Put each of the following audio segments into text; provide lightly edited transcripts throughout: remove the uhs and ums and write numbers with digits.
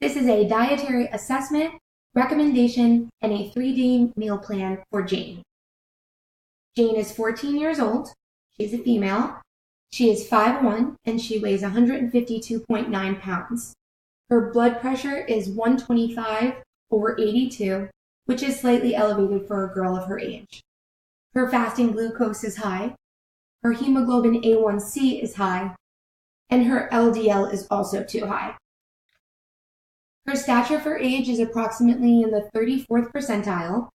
This is a dietary assessment, recommendation, and a 3-day meal plan for Jane. Jane is 14 years old. She's a female. She is 5'1", and she weighs 152.9 pounds. Her blood pressure is 125/82, which is slightly elevated for a girl of her age. Her fasting glucose is high. Her hemoglobin A1C is high, and her LDL is also too high. Her stature for age is approximately in the 34th percentile.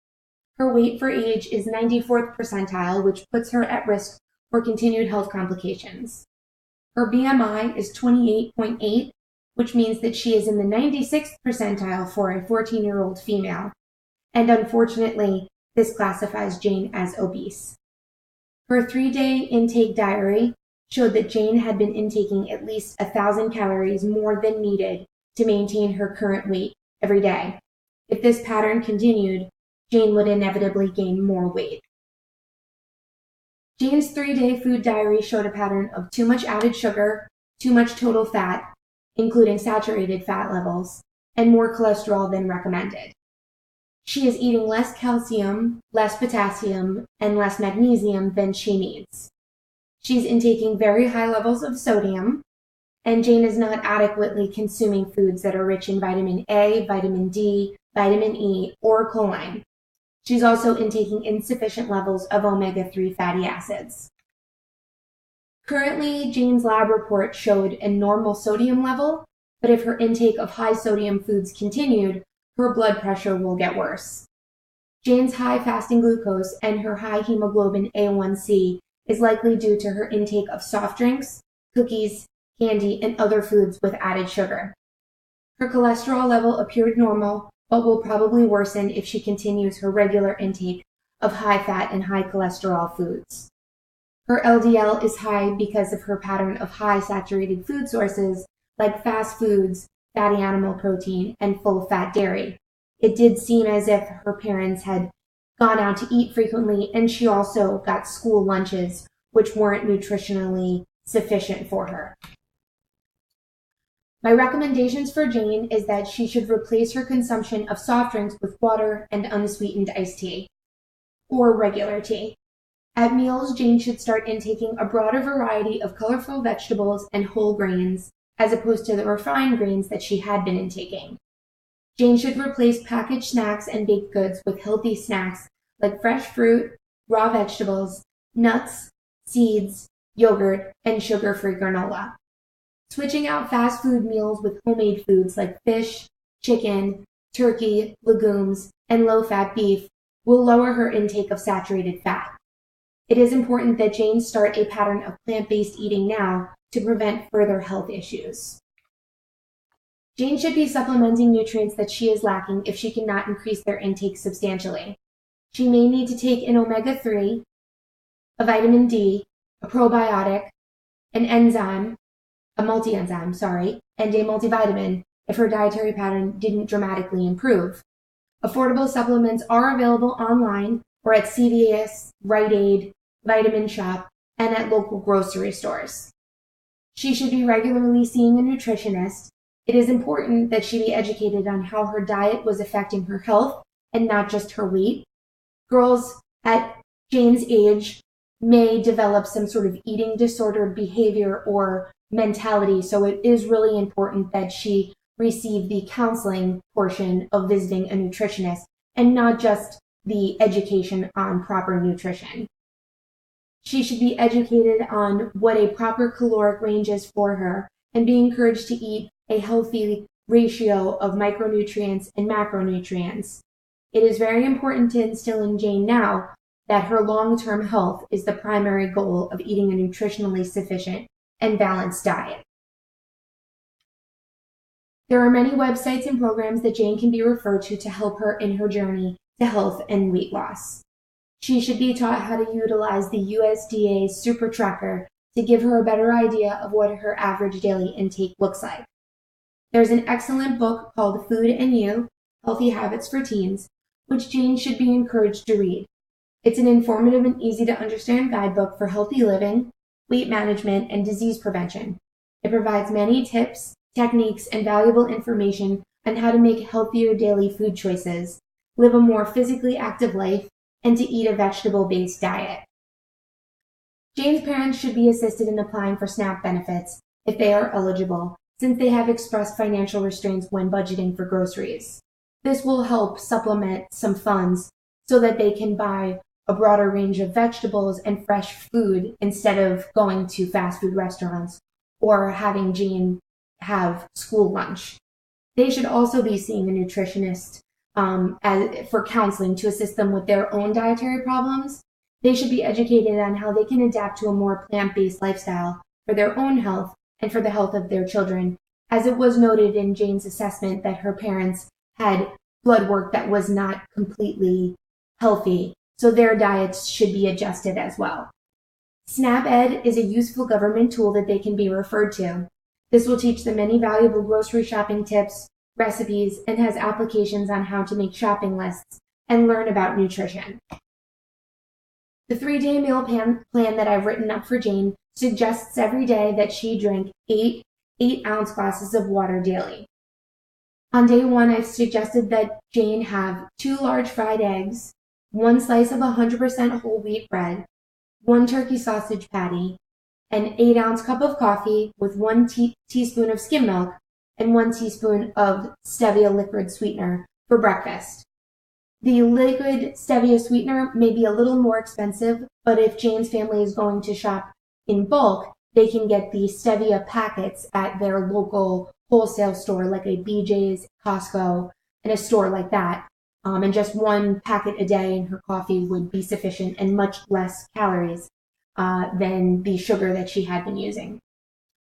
Her weight for age is 94th percentile, which puts her at risk for continued health complications. Her BMI is 28.8, which means that she is in the 96th percentile for a 14-year-old female, and unfortunately, this classifies Jane as obese. Her 3-day intake diary showed that Jane had been intaking at least 1,000 calories more than needed to maintain her current weight every day. If this pattern continued, Jane would inevitably gain more weight. Jane's 3-day food diary showed a pattern of too much added sugar, too much total fat, including saturated fat levels, and more cholesterol than recommended. She is eating less calcium, less potassium, and less magnesium than she needs. She's intaking very high levels of sodium, and Jane is not adequately consuming foods that are rich in vitamin A, vitamin D, vitamin E, or choline. She's also intaking insufficient levels of omega-3 fatty acids. Currently, Jane's lab report showed a normal sodium level, but if her intake of high sodium foods continued, her blood pressure will get worse. Jane's high fasting glucose and her high hemoglobin A1C is likely due to her intake of soft drinks, cookies, candy, and other foods with added sugar. Her cholesterol level appeared normal, but will probably worsen if she continues her regular intake of high-fat and high cholesterol foods. Her LDL is high because of her pattern of high saturated food sources like fast foods, fatty animal protein, and full-fat dairy. It did seem as if her parents had gone out to eat frequently, and she also got school lunches, which weren't nutritionally sufficient for her. My recommendations for Jane is that she should replace her consumption of soft drinks with water and unsweetened iced tea, or regular tea. At meals, Jane should start intaking a broader variety of colorful vegetables and whole grains, as opposed to the refined grains that she had been intaking. Jane should replace packaged snacks and baked goods with healthy snacks like fresh fruit, raw vegetables, nuts, seeds, yogurt, and sugar-free granola. Switching out fast food meals with homemade foods like fish, chicken, turkey, legumes, and low-fat beef will lower her intake of saturated fat. It is important that Jane start a pattern of plant-based eating now to prevent further health issues. Jane should be supplementing nutrients that she is lacking if she cannot increase their intake substantially. She may need to take an omega-3, a vitamin D, a probiotic, an enzyme, a multi-enzyme, and a multivitamin if her dietary pattern didn't dramatically improve. Affordable supplements are available online or at CVS, Rite Aid, Vitamin Shop, and at local grocery stores. She should be regularly seeing a nutritionist. It is important that she be educated on how her diet was affecting her health and not just her weight. Girls at Jane's age may develop some sort of eating disorder behavior or mentality, so it is really important that she receive the counseling portion of visiting a nutritionist and not just the education on proper nutrition. She should be educated on what a proper caloric range is for her and be encouraged to eat a healthy ratio of micronutrients and macronutrients. It is very important to instill in Jane now that her long-term health is the primary goal of eating a nutritionally sufficient and balanced diet. There are many websites and programs that Jane can be referred to help her in her journey to health and weight loss. She should be taught how to utilize the USDA Super Tracker to give her a better idea of what her average daily intake looks like. There's an excellent book called Food and You, Healthy Habits for Teens, which Jane should be encouraged to read. It's an informative and easy to understand guidebook for healthy living, weight management, and disease prevention. It provides many tips, techniques, and valuable information on how to make healthier daily food choices, live a more physically active life, and to eat a vegetable-based diet. Jane's parents should be assisted in applying for SNAP benefits if they are eligible, since they have expressed financial restraints when budgeting for groceries. This will help supplement some funds so that they can buy a broader range of vegetables and fresh food instead of going to fast food restaurants or having Jane have school lunch. They should also be seeing a nutritionist for counseling to assist them with their own dietary problems. They should be educated on how they can adapt to a more plant-based lifestyle for their own health and for the health of their children, as it was noted in Jane's assessment that her parents had blood work that was not completely healthy, so their diets should be adjusted as well. SNAP Ed is a useful government tool that they can be referred to. This will teach them many valuable grocery shopping tips, recipes, and has applications on how to make shopping lists and learn about nutrition. The 3-day meal plan that I've written up for Jane suggests every day that she drink 8 8-ounce glasses of water daily. On day 1, I've suggested that Jane have 2 large fried eggs, 1 slice of 100% whole wheat bread, 1 turkey sausage patty, an 8-ounce cup of coffee with 1 teaspoon of skim milk, and 1 teaspoon of stevia liquid sweetener for breakfast. The liquid stevia sweetener may be a little more expensive, but if Jane's family is going to shop in bulk, they can get the stevia packets at their local wholesale store, like a BJ's, Costco, and a store like that. And just 1 packet a day in her coffee would be sufficient and much less calories than the sugar that she had been using.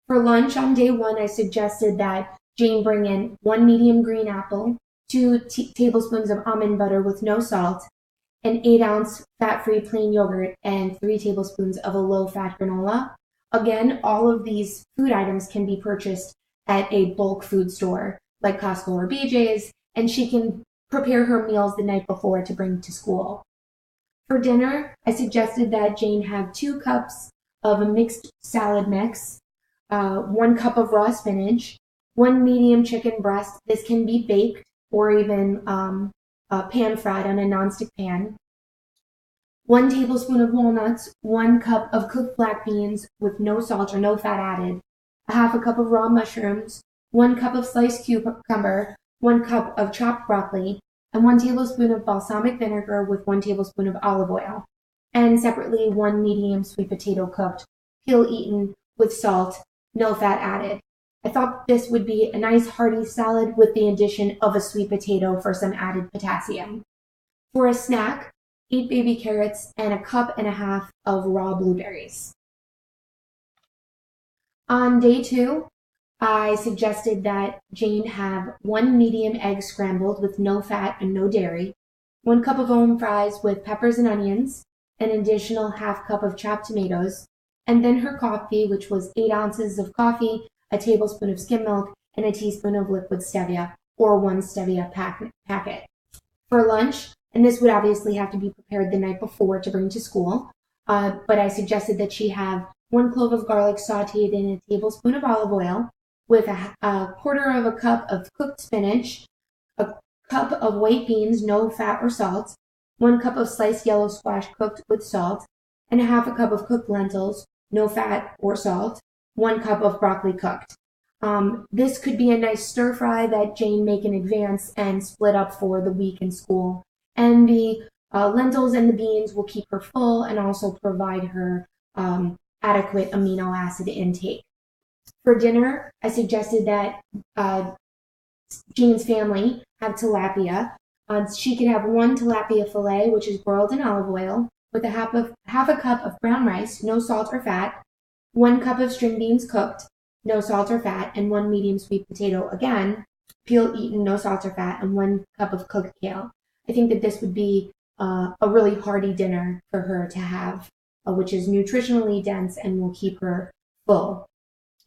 For lunch on day 1, I suggested that Jane bring in 1 medium green apple, 2 tablespoons of almond butter with no salt, an 8-ounce fat-free plain yogurt, and 3 tablespoons of a low-fat granola. Again, all of these food items can be purchased at a bulk food store like Costco or BJ's, and she can prepare her meals the night before to bring to school. For dinner, I suggested that Jane have 2 cups of a mixed salad mix, 1 cup of raw spinach, 1 medium chicken breast. This can be baked or even pan-fried on a nonstick pan. 1 tablespoon of walnuts, 1 cup of cooked black beans with no salt or no fat added, a half a cup of raw mushrooms, 1 cup of sliced cucumber, 1 cup of chopped broccoli, and 1 tablespoon of balsamic vinegar with 1 tablespoon of olive oil, and separately 1 medium sweet potato cooked, peel eaten with salt, no fat added. I thought this would be a nice hearty salad with the addition of a sweet potato for some added potassium. For a snack, 8 baby carrots and a cup and a half of raw blueberries. On day 2, I suggested that Jane have 1 medium egg scrambled with no fat and no dairy, 1 cup of home fries with peppers and onions, an additional half cup of chopped tomatoes, and then her coffee, which was 8 ounces of coffee, a tablespoon of skim milk, and a teaspoon of liquid stevia, or 1 stevia packet. For lunch, and this would obviously have to be prepared the night before to bring to school, but I suggested that she have 1 clove of garlic sauteed in a tablespoon of olive oil, with a quarter of a cup of cooked spinach, a cup of white beans, no fat or salt, 1 cup of sliced yellow squash cooked with salt, and a half a cup of cooked lentils, no fat or salt, 1 cup of broccoli cooked. This could be a nice stir fry that Jane make in advance and split up for the week in school. And the lentils and the beans will keep her full and also provide her adequate amino acid intake. For dinner, I suggested that Jane's family have tilapia. She could have 1 tilapia fillet, which is broiled in olive oil, with half a cup of brown rice, no salt or fat, 1 cup of string beans cooked, no salt or fat, and 1 medium sweet potato, again, peel eaten, no salt or fat, and 1 cup of cooked kale. I think that this would be a really hearty dinner for her to have, which is nutritionally dense and will keep her full.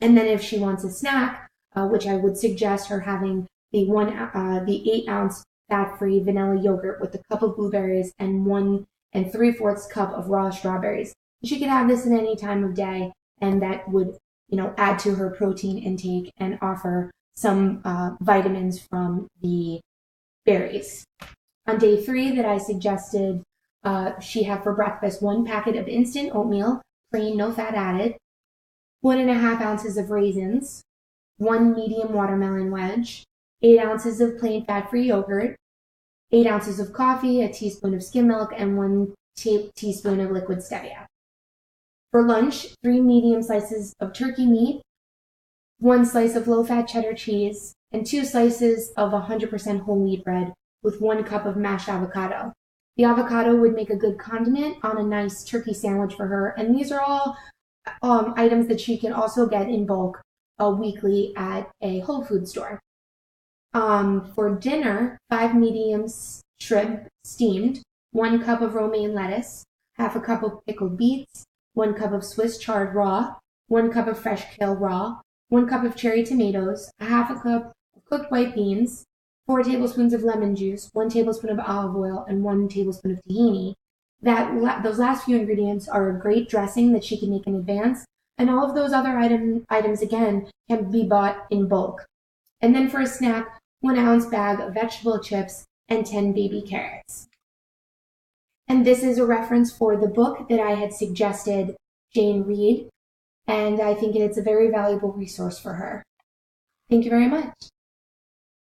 And then if she wants a snack, which I would suggest her having the 8-ounce fat-free vanilla yogurt with a cup of blueberries and 1 3/4 cup of raw strawberries. She could have this at any time of day, and that would, add to her protein intake and offer some vitamins from the berries. On day 3 that I suggested she have for breakfast 1 packet of instant oatmeal, plain, no fat added, 1.5 ounces of raisins, 1 medium watermelon wedge, 8 ounces of plain fat-free yogurt, 8 ounces of coffee, a teaspoon of skim milk, and 1 teaspoon of liquid stevia. For lunch, 3 medium slices of turkey meat, 1 slice of low-fat cheddar cheese, and 2 slices of 100% whole wheat bread with 1 cup of mashed avocado. The avocado would make a good condiment on a nice turkey sandwich for her, and these are all items that she can also get in bulk weekly at a Whole Foods store. For dinner, 5 medium shrimp steamed, 1 cup of romaine lettuce, half a cup of pickled beets, 1 cup of Swiss chard raw, 1 cup of fresh kale raw, 1 cup of cherry tomatoes, a half a cup of cooked white beans, 4 tablespoons of lemon juice, 1 tablespoon of olive oil, and 1 tablespoon of tahini. Those last few ingredients are a great dressing that she can make in advance, and all of those other items again can be bought in bulk. And then for a snack, 1 ounce bag of vegetable chips and 10 baby carrots. And this is a reference for the book that I had suggested Jane read, and I think it's a very valuable resource for her. Thank you very much.